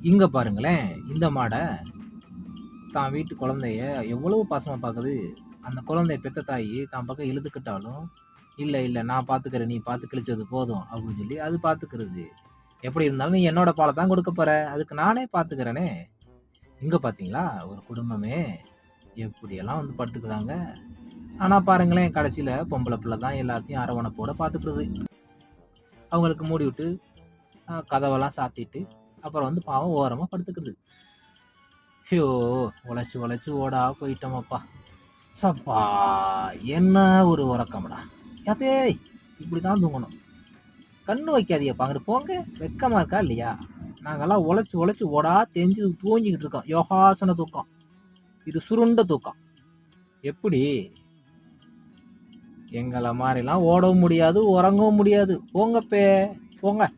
இங்க பாருங்களேன், இந்த மாட தான் வீட்டு குழந்தைய எவ்வளவு பாசமா பாக்குது. அந்த குழந்தைய பெத்த தாயி தான் பக்கம் இழுத்துக்கிட்டாலும், "இல்ல, இல்ல நான் பாத்துக்கிறேன். நீ பாத்து கிழிச்சது போதும்." அப்படின்னு சொல்லி அது பாத்துக்கிறது. எப்படி இருந்தாலும் நீ என்னோட பால தான் குடுக்க போற. அதுக்கு நானே பாத்துக்கிறேனே. இங்க பாத்தீங்களா? ஒரு குடும்பமே எப்படியெல்லாம் வந்து படுத்துக்கிறாங்க. ஆனா பாருங்களேன், கடைசியில பொம்பள பிள்ளை தான் எல்லாத்தையும் அரவணைப்போட பாத்துக்கிறது. அவங்களுக்கு மூடி விட்டு, கதவெல்லாம் சாத்திட்டு, அப்புறம் வந்து பாவம் ஓரமா படுத்துக்கிறது. ஐயோ! உழைச்சு உழைச்சு ஓடா போயிட்டோமப்பா. சப்பா! என்ன ஒரு உறக்கம்டா. யாத்தேய்! இப்படிதான் தூங்கணும். கண்ணு வைக்காதீங்கப்பா. அங்கிட்டு போங்க. வெட்கமா இருக்கா இல்லையா? நாங்கெல்லாம் உழைச்சு உழைச்சு ஓடா தேஞ்சு தூங்கிக்கிட்டு இருக்கோம். யோகாசன தூக்கம். இது சுருண்ட தூக்கம். எப்படி? எங்கள மாரிலாம் ஓடவும் முடியாது, உறங்கவும் முடியாது. போங்கப்பே. போங்க.